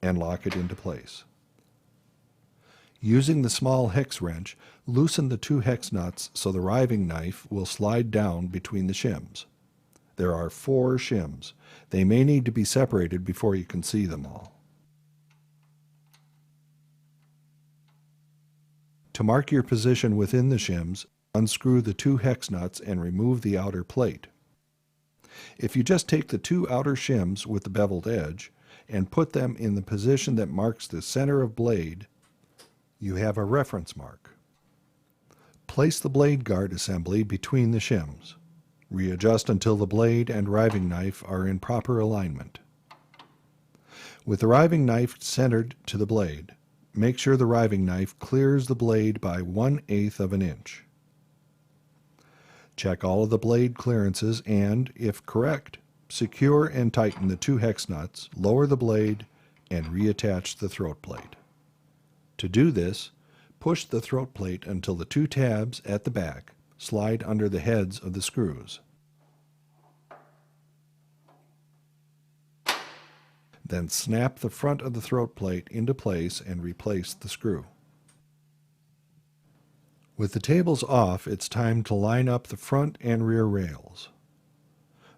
and lock it into place. Using the small hex wrench, loosen the 2 hex nuts so the riving knife will slide down between the shims. There are 4 shims. They may need to be separated before you can see them all. To mark your position within the shims, unscrew the 2 hex nuts and remove the outer plate. If you just take the 2 outer shims with the beveled edge and put them in the position that marks the center of blade, you have a reference mark. Place the blade guard assembly between the shims. Readjust until the blade and riving knife are in proper alignment. With the riving knife centered to the blade, make sure the riving knife clears the blade by 1/8 of an inch. Check all of the blade clearances and, if correct, secure and tighten the 2 hex nuts, lower the blade, and reattach the throat plate. To do this, push the throat plate until the 2 tabs at the back slide under the heads of the screws. Then snap the front of the throat plate into place and replace the screw. With the tables off, it's time to line up the front and rear rails.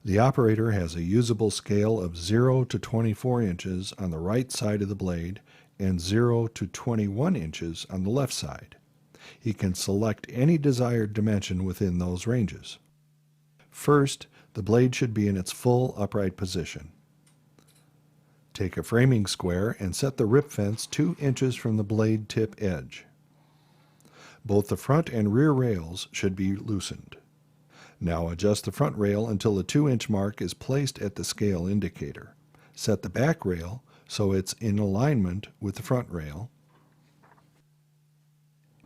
The operator has a usable scale of 0 to 24 inches on the right side of the blade and 0 to 21 inches on the left side. He can select any desired dimension within those ranges. First, the blade should be in its full upright position. Take a framing square and set the rip fence 2 inches from the blade tip edge. Both the front and rear rails should be loosened. Now adjust the front rail until the 2-inch mark is placed at the scale indicator. Set the back rail so it's in alignment with the front rail.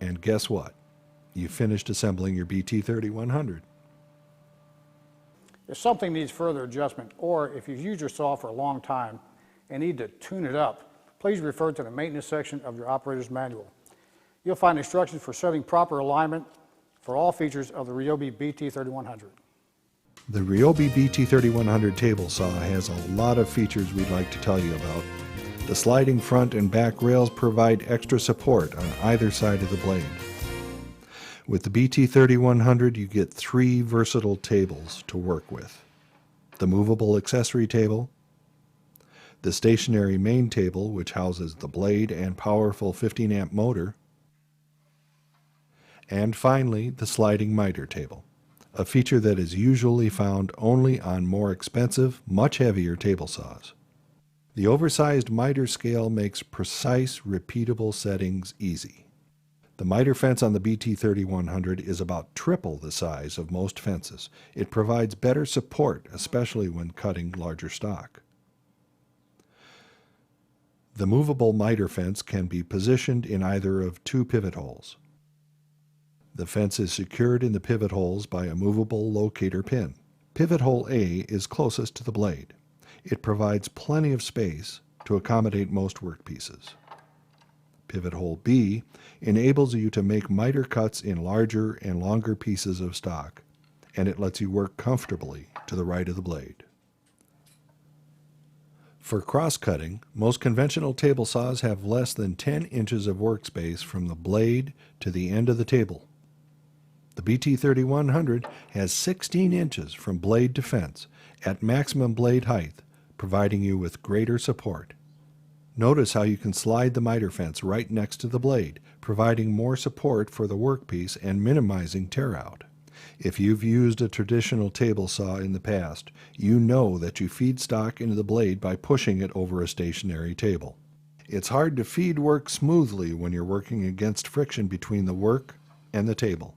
And guess what? You finished assembling your BT3100. If something needs further adjustment, or if you've used your saw for a long time and need to tune it up, please refer to the maintenance section of your operator's manual. You'll find instructions for setting proper alignment for all features of the Ryobi BT3100. The Ryobi BT3100 Table Saw has a lot of features we'd like to tell you about. The sliding front and back rails provide extra support on either side of the blade. With the BT3100, you get 3 versatile tables to work with. The movable accessory table, the stationary main table, which houses the blade and powerful 15-amp motor, and finally, the sliding miter table, a feature that is usually found only on more expensive, much heavier table saws. The oversized miter scale makes precise, repeatable settings easy. The miter fence on the BT3100 is about triple the size of most fences. It provides better support, especially when cutting larger stock. The movable miter fence can be positioned in either of 2 pivot holes. The fence is secured in the pivot holes by a movable locator pin. Pivot hole A is closest to the blade. It provides plenty of space to accommodate most workpieces. Pivot hole B enables you to make miter cuts in larger and longer pieces of stock, and it lets you work comfortably to the right of the blade. For cross-cutting, most conventional table saws have less than 10 inches of workspace from the blade to the end of the table. The BT3100 has 16 inches from blade to fence at maximum blade height, providing you with greater support. Notice how you can slide the miter fence right next to the blade, providing more support for the workpiece and minimizing tear out. If you've used a traditional table saw in the past, you know that you feed stock into the blade by pushing it over a stationary table. It's hard to feed work smoothly when you're working against friction between the work and the table.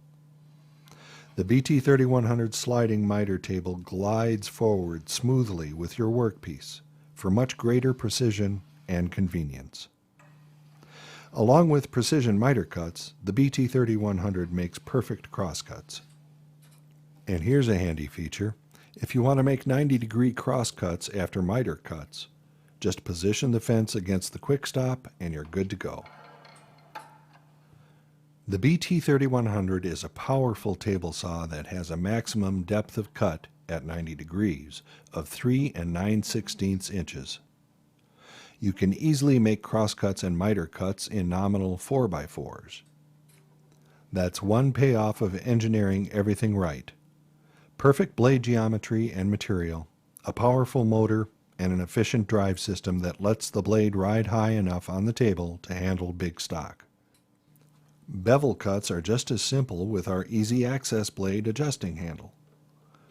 The BT3100 sliding miter table glides forward smoothly with your workpiece for much greater precision and convenience. Along with precision miter cuts, the BT3100 makes perfect crosscuts. And here's a handy feature. If you want to make 90-degree crosscuts after miter cuts, just position the fence against the quick stop and you're good to go. The BT3100 is a powerful table saw that has a maximum depth of cut at 90 degrees of 3 9/16 inches. You can easily make crosscuts and miter cuts in nominal 4x4s. That's one payoff of engineering everything right. Perfect blade geometry and material, a powerful motor, and an efficient drive system that lets the blade ride high enough on the table to handle big stock. Bevel cuts are just as simple with our easy access blade adjusting handle.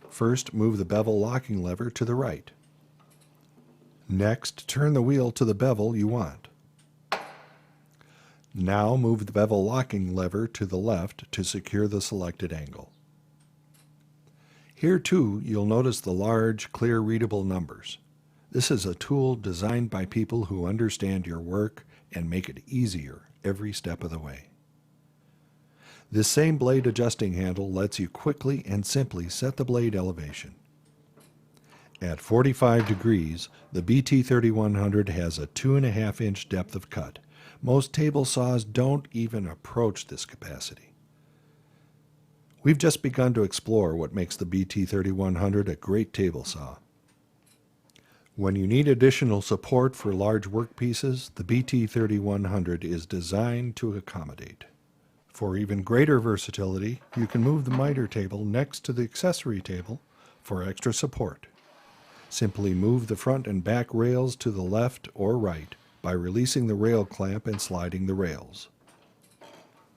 First, move the bevel locking lever to the right. Next, turn the wheel to the bevel you want. Now move the bevel locking lever to the left to secure the selected angle. Here too, you'll notice the large, clear readable numbers. This is a tool designed by people who understand your work and make it easier every step of the way. This same blade adjusting handle lets you quickly and simply set the blade elevation. At 45 degrees, the BT3100 has a 2.5-inch depth of cut. Most table saws don't even approach this capacity. We've just begun to explore what makes the BT3100 a great table saw. When you need additional support for large workpieces, the BT3100 is designed to accommodate. For even greater versatility, you can move the miter table next to the accessory table for extra support. Simply move the front and back rails to the left or right by releasing the rail clamp and sliding the rails.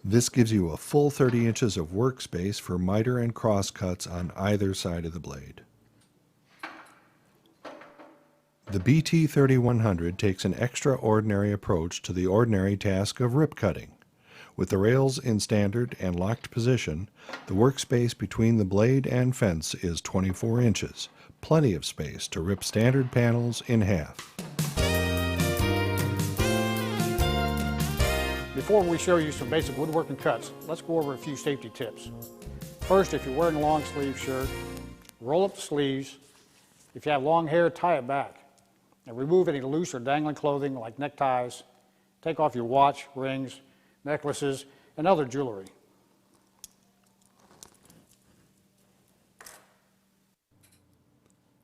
This gives you a full 30 inches of workspace for miter and cross cuts on either side of the blade. The BT3100 takes an extraordinary approach to the ordinary task of rip cutting. With the rails in standard and locked position, the workspace between the blade and fence is 24 inches, plenty of space to rip standard panels in half. Before we show you some basic woodworking cuts, let's go over a few safety tips. First, if you're wearing a long sleeve shirt, roll up the sleeves. If you have long hair, tie it back. And remove any loose or dangling clothing like neckties. Take off your watch, rings, necklaces, and other jewelry.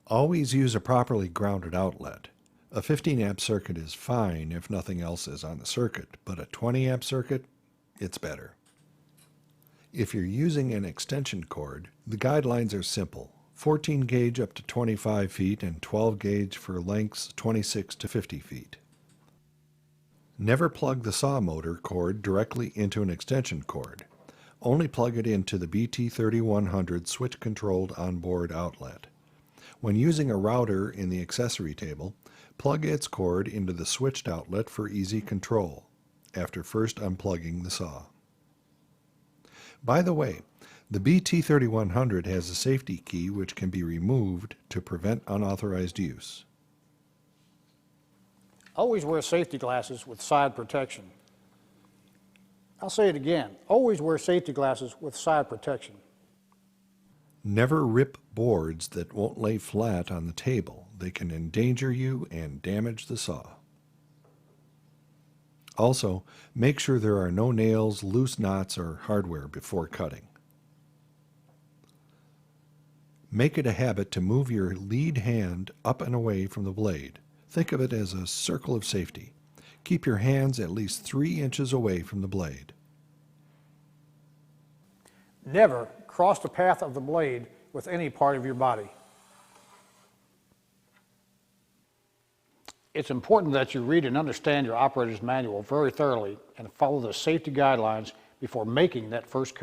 Always use a properly grounded outlet. A 15-amp circuit is fine if nothing else is on the circuit, but a 20-amp circuit, it's better. If you're using an extension cord, the guidelines are simple. 14 gauge up to 25 feet and 12 gauge for lengths 26 to 50 feet. Never plug the saw motor cord directly into an extension cord. Only plug it into the BT3100 switch-controlled onboard outlet. When using a router in the accessory table, plug its cord into the switched outlet for easy control, after first unplugging the saw. By the way, the BT3100 has a safety key which can be removed to prevent unauthorized use. Always wear safety glasses with side protection. I'll say it again, always wear safety glasses with side protection. Never rip boards that won't lay flat on the table. They can endanger you and damage the saw. Also, make sure there are no nails, loose knots, or hardware before cutting. Make it a habit to move your lead hand up and away from the blade. Think of it as a circle of safety. Keep your hands at least 3 inches away from the blade. Never cross the path of the blade with any part of your body. It's important that you read and understand your operator's manual very thoroughly and follow the safety guidelines before making that first cut.